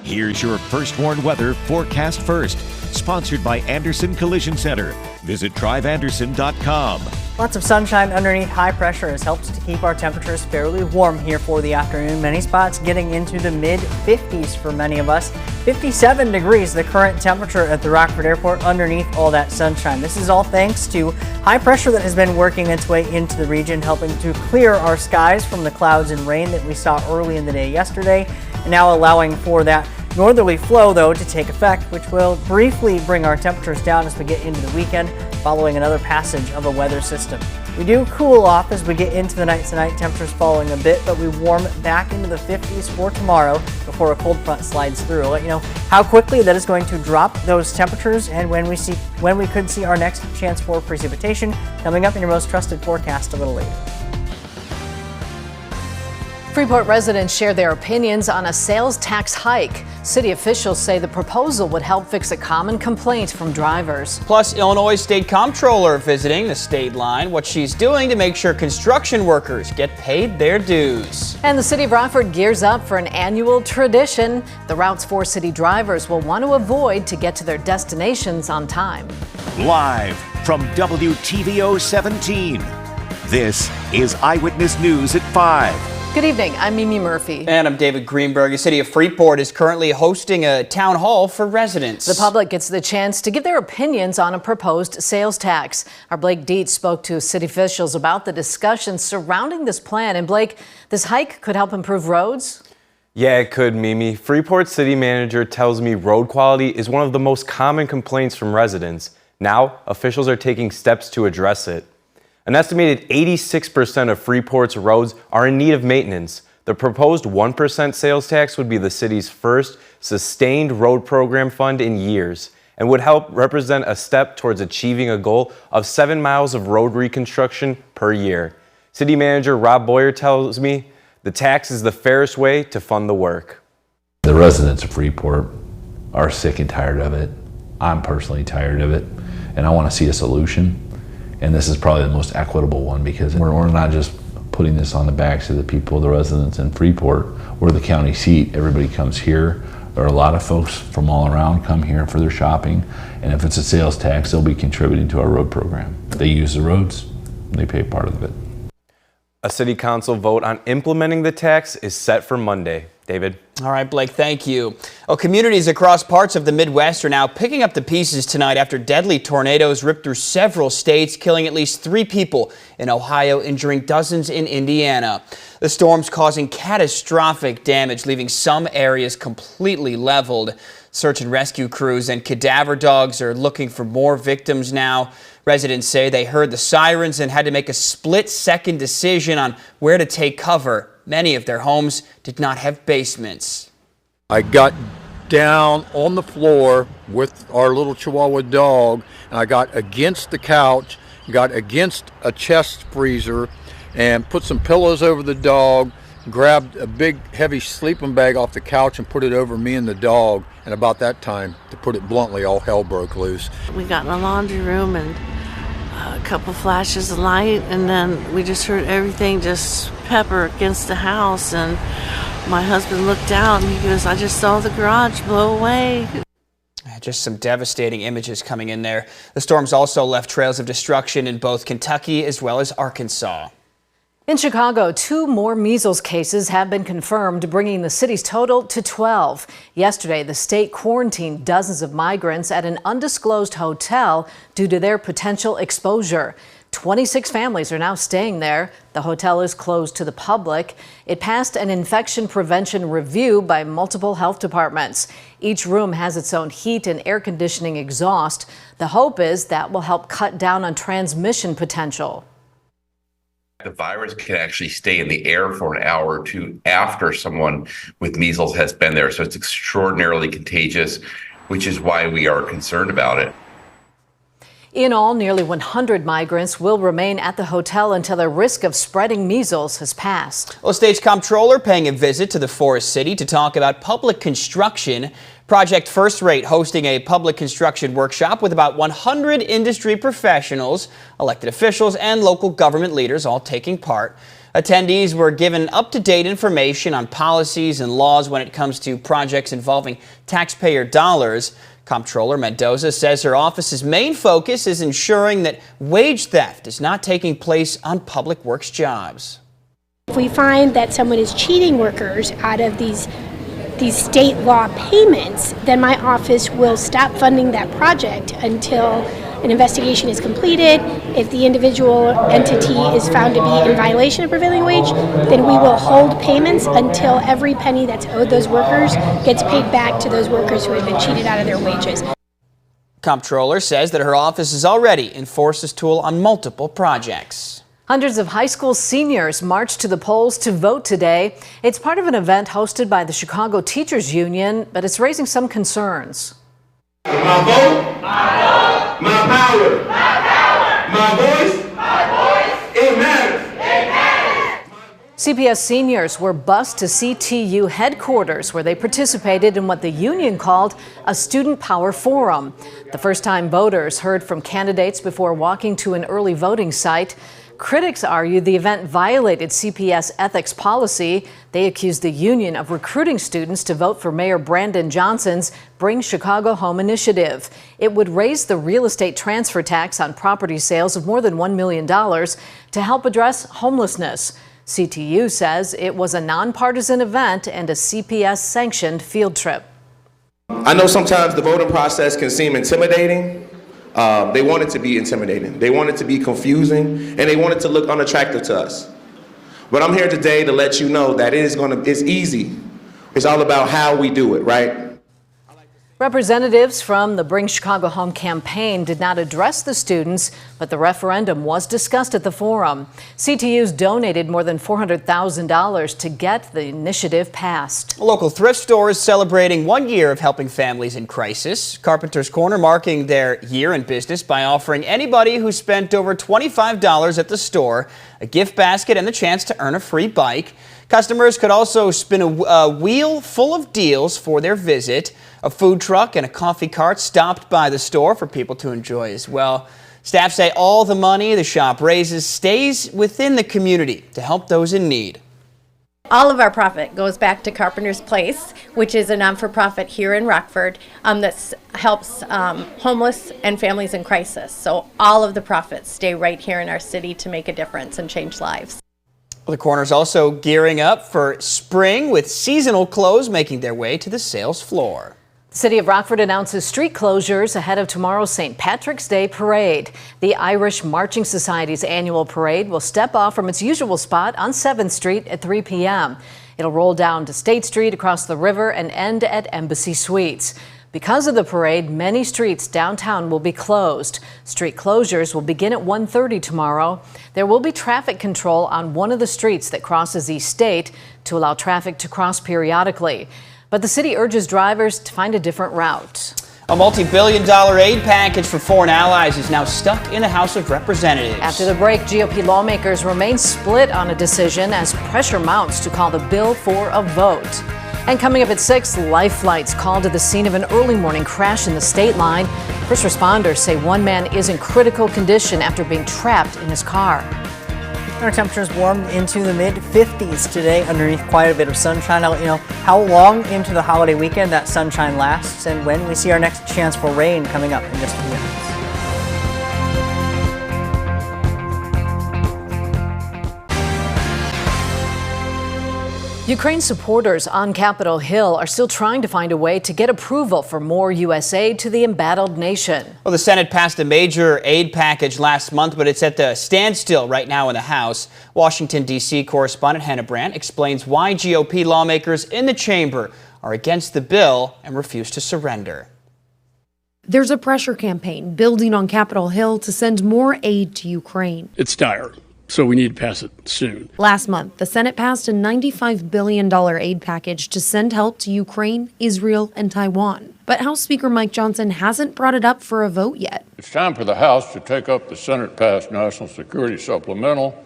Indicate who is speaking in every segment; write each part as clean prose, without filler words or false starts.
Speaker 1: Here's your First Warn Weather forecast first. Sponsored by Anderson Collision Center. Visit driveanderson.com.
Speaker 2: Lots of sunshine underneath high pressure has helped to keep our temperatures fairly warm here for the afternoon. Many spots getting into the mid-50s for many of us. 57 degrees the current temperature at the Rockford Airport underneath all that sunshine. This is all thanks to high pressure that has been working its way into the region, helping to clear our skies from the clouds and rain that we saw early in the day yesterday, and now allowing for that northerly flow, though, to take effect, which will briefly bring our temperatures down as we get into the weekend, following another passage of a weather system. We do cool off as we get into the night tonight, temperatures falling a bit, but we warm back into the 50s for tomorrow before a cold front slides through. I'll let you know how quickly that is going to drop those temperatures and when we could see our next chance for precipitation coming up in your most trusted forecast a little later.
Speaker 3: Freeport residents share their opinions on a sales tax hike. City officials say the proposal would help fix a common complaint from drivers.
Speaker 4: Plus, Illinois State Comptroller visiting the state line, what she's doing to make sure construction workers get paid their dues.
Speaker 3: And the city of Rockford gears up for an annual tradition. The routes for city drivers will want to avoid to get to their destinations on time.
Speaker 1: Live from WTVO 17. This is Eyewitness News at 5.
Speaker 3: Good evening, I'm Mimi Murphy.
Speaker 4: And I'm David Greenberg. The city of Freeport is currently hosting a town hall for residents.
Speaker 3: The public gets the chance to give their opinions on a proposed sales tax. Our Blake Dietz spoke to city officials about the discussions surrounding this plan. And Blake, this hike could help improve roads?
Speaker 5: Yeah, it could, Mimi. Freeport city manager tells me road quality is one of the most common complaints from residents. Now, officials are taking steps to address it. An estimated 86% of Freeport's roads are in need of maintenance. The proposed 1% sales tax would be the city's first sustained road program fund in years and would help represent a step towards achieving a goal of 7 miles of road reconstruction per year. City Manager Rob Boyer tells me the tax is the fairest way to fund the work.
Speaker 6: The residents of Freeport are sick and tired of it. I'm personally tired of it, and I want to see a solution. And this is probably the most equitable one because we're not just putting this on the backs of the people, the residents in Freeport. We're the county seat. Everybody comes here. There are a lot of folks from all around come here for their shopping. And if it's a sales tax, they'll be contributing to our road program. They use the roads, they pay part of it.
Speaker 5: A city council vote on implementing the tax is set for Monday. David.
Speaker 4: All right, Blake, thank you. Well, communities across parts of the Midwest are now picking up the pieces tonight after deadly tornadoes ripped through several states, killing at least 3 people in Ohio, injuring dozens in Indiana. The storms causing catastrophic damage, leaving some areas completely leveled. Search and rescue crews and cadaver dogs are looking for more victims now. Residents say they heard the sirens and had to make a split-second decision on where to take cover. Many of their homes did not have basements.
Speaker 7: I got down on the floor with our little Chihuahua dog, and I got against the couch, got against a chest freezer, and put some pillows over the dog, grabbed a big heavy sleeping bag off the couch and put it over me and the dog. And about that time, to put it bluntly, all hell broke loose.
Speaker 8: We got in the laundry room and a couple flashes of light, and then we just heard everything just pepper against the house, and my husband looked out and he goes, "I just saw the garage blow away."
Speaker 4: Just some devastating images coming in there. The storms also left trails of destruction in both Kentucky as well as Arkansas.
Speaker 3: In Chicago, 2 more measles cases have been confirmed, bringing the city's total to 12. Yesterday, the state quarantined dozens of migrants at an undisclosed hotel due to their potential exposure. 26 families are now staying there. The hotel is closed to the public. It passed an infection prevention review by multiple health departments. Each room has its own heat and air conditioning exhaust. The hope is that will help cut down on transmission potential.
Speaker 9: The virus can actually stay in the air for an hour or two after someone with measles has been there. So it's extraordinarily contagious, which is why we are concerned about it.
Speaker 3: In all, nearly 100 migrants will remain at the hotel until the risk of spreading measles has passed.
Speaker 4: Well, state's comptroller paying a visit to the Forest City to talk about public construction. Project First Rate hosting a public construction workshop with about 100 industry professionals, elected officials, and local government leaders all taking part. Attendees were given up-to-date information on policies and laws when it comes to projects involving taxpayer dollars. Comptroller Mendoza says her office's main focus is ensuring that wage theft is not taking place on public works jobs.
Speaker 10: If we find that someone is cheating workers out of these state law payments, then my office will stop funding that project until an investigation is completed. If the individual entity is found to be in violation of prevailing wage, then we will hold payments until every penny that's owed those workers gets paid back to those workers who have been cheated out of their wages.
Speaker 4: Comptroller says that her office has already enforced this tool on multiple projects.
Speaker 3: Hundreds of high school seniors marched to the polls to vote today. It's part of an event hosted by the Chicago Teachers Union, but it's raising some concerns.
Speaker 11: My vote, my power, my voice, it matters.
Speaker 3: CPS seniors were bused to CTU headquarters where they participated in what the union called a student power forum. The first-time voters heard from candidates before walking to an early voting site. Critics argue the event violated CPS ethics policy. They accused the union of recruiting students to vote for Mayor Brandon Johnson's Bring Chicago Home initiative. It would raise the real estate transfer tax on property sales of more than $1 million to help address homelessness. CTU says it was a nonpartisan event and a CPS-sanctioned field trip.
Speaker 11: I know sometimes the voting process can seem intimidating. They want it to be intimidating. They want it to be confusing, and they want it to look unattractive to us. But I'm here today to let you know that it's easy. It's all about how we do it, right?
Speaker 3: Representatives from the Bring Chicago Home campaign did not address the students, but the referendum was discussed at the forum. CTU's donated more than $400,000 to get the initiative passed.
Speaker 4: A local thrift store is celebrating 1 year of helping families in crisis. Carpenter's Corner marking their year in business by offering anybody who spent over $25 at the store a gift basket and the chance to earn a free bike. Customers could also spin a wheel full of deals for their visit. A food truck and a coffee cart stopped by the store for people to enjoy as well. Staff say all the money the shop raises stays within the community to help those in need.
Speaker 12: All of our profit goes back to Carpenter's Place, which is a non-for-profit here in Rockford that helps homeless and families in crisis. So all of the profits stay right here in our city to make a difference and change lives.
Speaker 4: The corner's also gearing up for spring with seasonal clothes making their way to the sales floor.
Speaker 3: The City of Rockford announces street closures ahead of tomorrow's St. Patrick's Day parade. The Irish Marching Society's annual parade will step off from its usual spot on 7th Street at 3 p.m. It'll roll down to State Street across the river and end at Embassy Suites. Because of the parade, many streets downtown will be closed. Street closures will begin at 1:30 tomorrow. There will be traffic control on one of the streets that crosses East State to allow traffic to cross periodically. But the city urges drivers to find a different route.
Speaker 4: A multi-billion-dollar aid package for foreign allies is now stuck in the House of Representatives.
Speaker 3: After the break, GOP lawmakers remain split on a decision as pressure mounts to call the bill for a vote. And coming up at 6, life flights called to the scene of an early morning crash in the state line. First responders say one man is in critical condition after being trapped in his car.
Speaker 2: Our temperatures warmed into the mid-50s today underneath quite a bit of sunshine. I'll let you know how long into the holiday weekend that sunshine lasts and when we see our next chance for rain coming up in just a few minutes.
Speaker 3: Ukraine supporters on Capitol Hill are still trying to find a way to get approval for more U.S. aid to the embattled nation.
Speaker 4: Well, the Senate passed a major aid package last month, but it's at the standstill right now in the House. Washington, D.C. correspondent Hannah Brandt explains why GOP lawmakers in the chamber are against the bill and refuse to surrender.
Speaker 13: There's a pressure campaign building on Capitol Hill to send more aid to Ukraine.
Speaker 14: It's dire. So we need to pass it soon.
Speaker 13: Last month, the Senate passed a $95 billion aid package to send help to Ukraine, Israel, and Taiwan. But House Speaker Mike Johnson hasn't brought it up for a vote yet.
Speaker 15: It's time for the House to take up the Senate-passed National Security Supplemental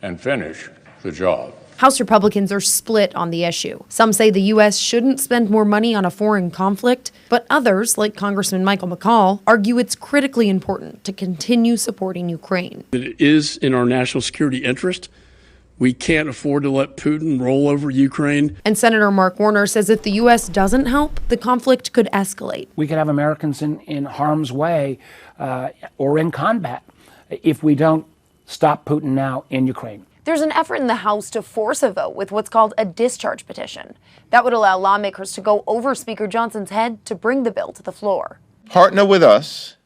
Speaker 15: and finish the job.
Speaker 13: House Republicans are split on the issue. Some say the U.S. shouldn't spend more money on a foreign conflict, but others, like Congressman Michael McCall, argue it's critically important to continue supporting Ukraine.
Speaker 14: It is in our national security interest We can't afford to let Putin roll over Ukraine.
Speaker 13: And Senator Mark Warner says if the U.S. doesn't help, the conflict could escalate.
Speaker 16: We could have Americans in harm's way or in combat if we don't stop Putin now in Ukraine.
Speaker 17: There's an effort in the House to force a vote with what's called a discharge petition. That would allow lawmakers to go over Speaker Johnson's head to bring the bill to the floor.
Speaker 18: Partner with us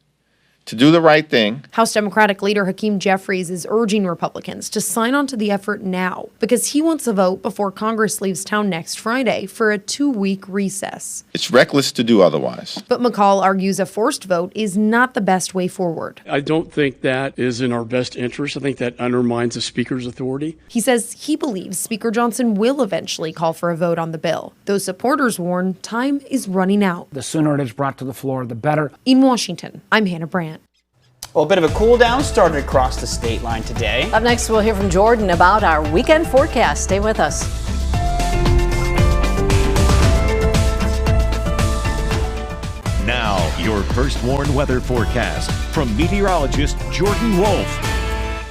Speaker 18: to do the right thing.
Speaker 13: House Democratic leader Hakeem Jeffries is urging Republicans to sign on to the effort now because he wants a vote before Congress leaves town next Friday for a 2-week recess.
Speaker 18: It's reckless to do otherwise.
Speaker 13: But McCall argues a forced vote is not the best way forward.
Speaker 14: I don't think that is in our best interest. I think that undermines the Speaker's authority.
Speaker 13: He says he believes Speaker Johnson will eventually call for a vote on the bill. Those supporters warn time is running out.
Speaker 16: The sooner it is brought to the floor, the better.
Speaker 13: In Washington, I'm Hannah Brandt.
Speaker 4: Well, a bit of a cool down started across the state line today.
Speaker 3: Up next, we'll hear from Jordan about our weekend forecast. Stay with us.
Speaker 1: Now, your first warned weather forecast from meteorologist Jordan Wolf.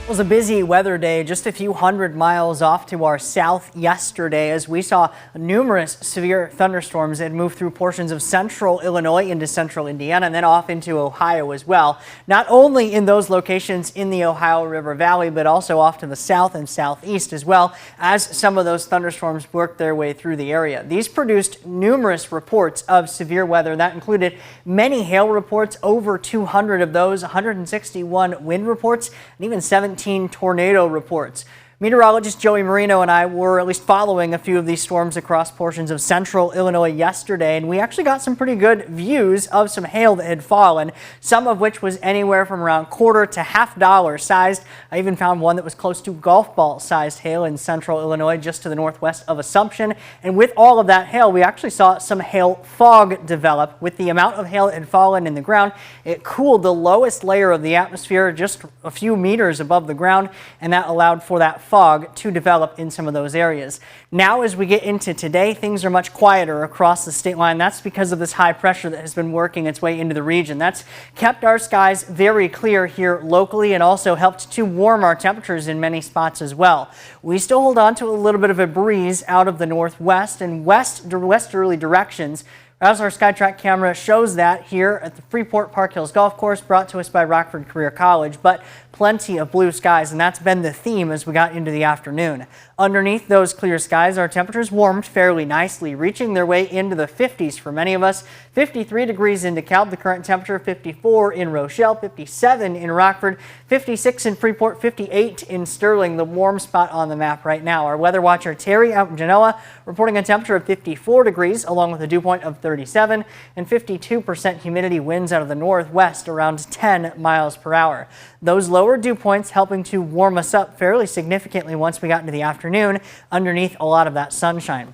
Speaker 2: It was a busy weather day just a few hundred miles off to our south yesterday as we saw numerous severe thunderstorms that moved through portions of central Illinois into central Indiana and then off into Ohio as well. Not only in those locations in the Ohio River Valley, but also off to the south and southeast as well as some of those thunderstorms worked their way through the area. These produced numerous reports of severe weather. That included many hail reports, over 200 of those, 161 wind reports, and even 17 tornado reports. Meteorologist Joey Marino and I were at least following a few of these storms across portions of central Illinois yesterday, and we actually got some pretty good views of some hail that had fallen, some of which was anywhere from around $quarter to $half sized. I even found one that was close to golf ball sized hail in central Illinois, just to the northwest of Assumption. And with all of that hail, we actually saw some hail fog develop. With the amount of hail that had fallen in the ground, it cooled the lowest layer of the atmosphere just a few meters above the ground, and that allowed for that fog to develop in some of those areas. Now, as we get into today, things are much quieter across the state line. That's because of this high pressure that has been working its way into the region. That's kept our skies very clear here locally and also helped to warm our temperatures in many spots as well. We still hold on to a little bit of a breeze out of the northwest and westerly directions, as our SkyTrack camera shows that here at the Freeport Park Hills Golf Course, brought to us by Rockford Career College. But plenty of blue skies, and that's been the theme as we got into the afternoon. Underneath those clear skies, our temperatures warmed fairly nicely, reaching their way into the 50s for many of us. 53 degrees in DeKalb, the current temperature, 54 in Rochelle, 57 in Rockford, 56 in Freeport, 58 in Sterling, the warm spot on the map right now. Our weather watcher Terry out in Genoa reporting a temperature of 54 degrees along with a dew point of 37 and 52% humidity, winds out of the northwest around 10 miles per hour. Those lower dew points helping to warm us up fairly significantly once we got into the afternoon underneath a lot of that sunshine.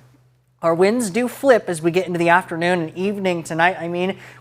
Speaker 2: Our winds do flip as we get into the afternoon and evening tonight.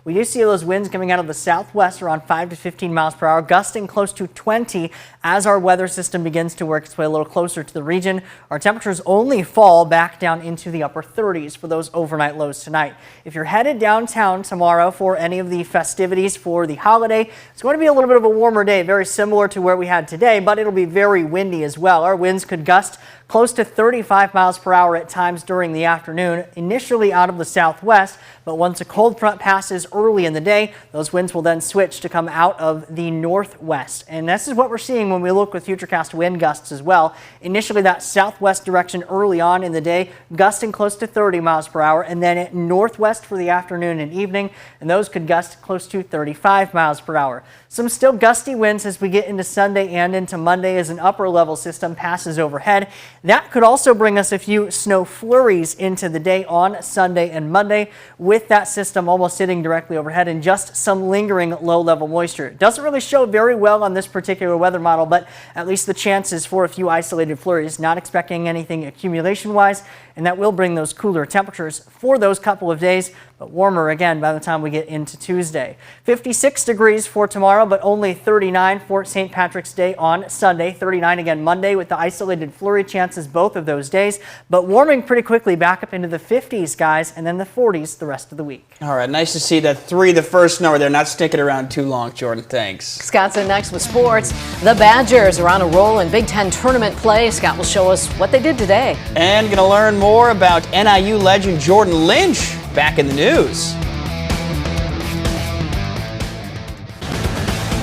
Speaker 2: We do see those winds coming out of the southwest around 5 to 15 miles per hour, gusting close to 20 as our weather system begins to work its way a little closer to the region. Our temperatures only fall back down into the upper 30s for those overnight lows tonight. If you're headed downtown tomorrow for any of the festivities for the holiday, it's going to be a little bit of a warmer day, very similar to where we had today, but it'll be very windy as well. Our winds could gust close to 35 miles per hour at times during the afternoon, initially out of the southwest, but once a cold front passes early in the day, those winds will then switch to come out of the northwest. And this is what we're seeing when we look with Futurecast wind gusts as well. Initially that southwest direction early on in the day, gusting close to 30 miles per hour, and then northwest for the afternoon and evening, and those could gust close to 35 miles per hour. Some still gusty winds as we get into Sunday and into Monday as an upper level system passes overhead. That could also bring us a few snow flurries into the day on Sunday and Monday, with that system almost sitting directly overhead and just some lingering low level moisture. It doesn't really show very well on this particular weather model, but at least the chances for a few isolated flurries. Not expecting anything accumulation wise, and that will bring those cooler temperatures for those couple of days, but warmer again by the time we get into Tuesday. 56 degrees for tomorrow, but only 39 for St. Patrick's Day on Sunday. 39 again Monday with the isolated flurry chances both of those days, but warming pretty quickly back up up into the 50s, guys, and then the 40s the rest of the week.
Speaker 4: All right, nice to see that 3, the first number. They're not sticking around too long, Jordan. Thanks.
Speaker 3: Scott's in next with sports. The Badgers are on a roll in Big Ten tournament play. Scott will show us what they did today.
Speaker 4: And going to learn more about NIU legend Jordan Lynch back in the news.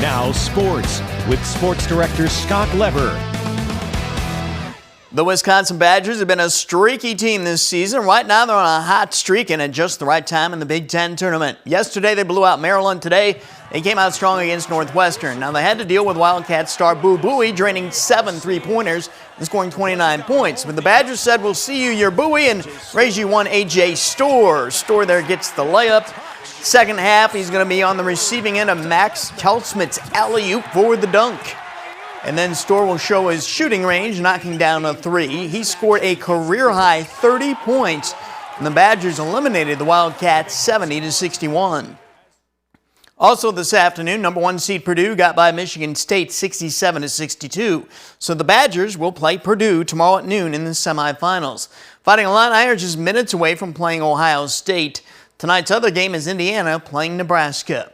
Speaker 1: Now sports with sports director Scott Lever.
Speaker 19: The Wisconsin Badgers have been a streaky team this season. Right now, they're on a hot streak and at just the right time in the Big Ten tournament. Yesterday, they blew out Maryland. Today, they came out strong against Northwestern. Now, they had to deal with Wildcat star Boo Buie, draining 7 3-pointers and scoring 29 points. But the Badgers said, "We'll see you, your Buie," and raise you one A.J. Storr. Storr there gets the layup. Second half, he's going to be on the receiving end of Max Kalsmit's alley-oop for the dunk. And then Storr will show his shooting range, knocking down a 3. He scored a career-high 30 points, and the Badgers eliminated the Wildcats 70-61. Also this afternoon, number 1 seed Purdue got by Michigan State 67-62. So the Badgers will play Purdue tomorrow at noon in the semifinals. Fighting Illini are just minutes away from playing Ohio State. Tonight's other game is Indiana playing Nebraska.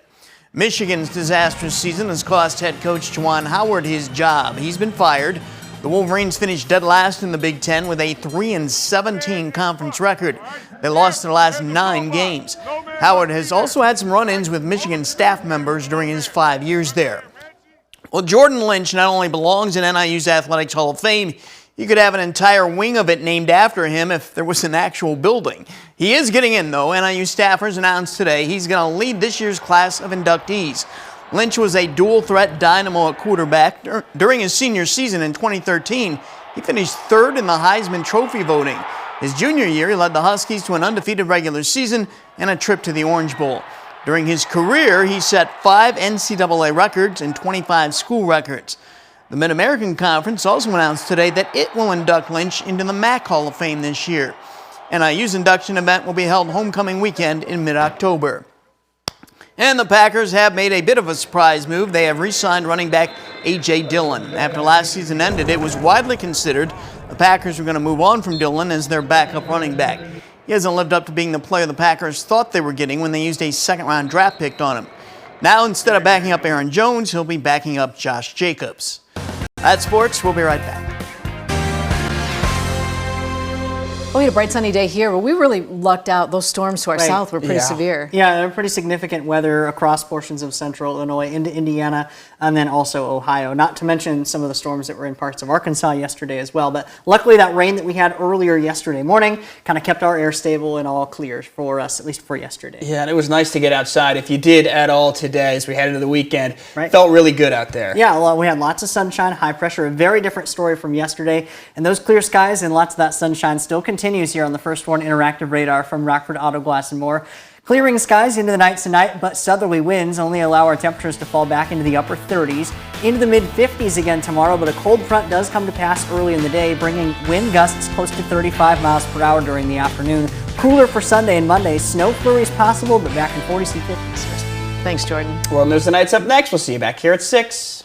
Speaker 19: Michigan's disastrous season has cost head coach Juwan Howard his job. He's been fired. The Wolverines finished dead last in the Big Ten with a 3-17 conference record. They lost their last 9 games. Howard has also had some run-ins with Michigan staff members during his 5 years there. Well, Jordan Lynch not only belongs in NIU's Athletics Hall of Fame, you could have an entire wing of it named after him if there was an actual building. He is getting in, though. NIU staffers announced today he's going to lead this year's class of inductees. Lynch was a dual-threat dynamo at quarterback. During his senior season in 2013, he finished 3rd in the Heisman Trophy voting. His junior year, he led the Huskies to an undefeated regular season and a trip to the Orange Bowl. During his career, he set 5 NCAA records and 25 school records. The Mid-American Conference also announced today that it will induct Lynch into the MAC Hall of Fame this year. NIU's induction event will be held homecoming weekend in mid-October. And the Packers have made a bit of a surprise move. They have re-signed running back A.J. Dillon. After last season ended, it was widely considered the Packers were going to move on from Dillon as their backup running back. He hasn't lived up to being the player the Packers thought they were getting when they used a second-round draft pick on him. Now, instead of backing up Aaron Jones, he'll be backing up Josh Jacobs. That's sports. We'll be right back.
Speaker 3: We had a bright sunny day here, but we really lucked out. Those storms to our south were pretty severe.
Speaker 2: Yeah, they're pretty significant weather across portions of central Illinois into Indiana and then also Ohio. Not to mention some of the storms that were in parts of Arkansas yesterday as well. But luckily that rain that we had earlier yesterday morning kind of kept our air stable and all clear for us, at least for yesterday.
Speaker 4: Yeah, and it was nice to get outside. If you did at all today as we head into the weekend, felt really good out there.
Speaker 2: Yeah, well, we had lots of sunshine, high pressure, a very different story from yesterday. And those clear skies and lots of that sunshine still continues here on the First One Interactive Radar from Rockford Auto Glass and More. Clearing skies into the night tonight, but southerly winds only allow our temperatures to fall back into the upper 30s, into the mid-50s again tomorrow, but a cold front does come to pass early in the day, bringing wind gusts close to 35 miles per hour during the afternoon. Cooler for Sunday and Monday. Snow flurries possible, but back in 40s and 50s.
Speaker 3: Thanks, Jordan.
Speaker 4: World News Tonight's up next. We'll see you back here at 6.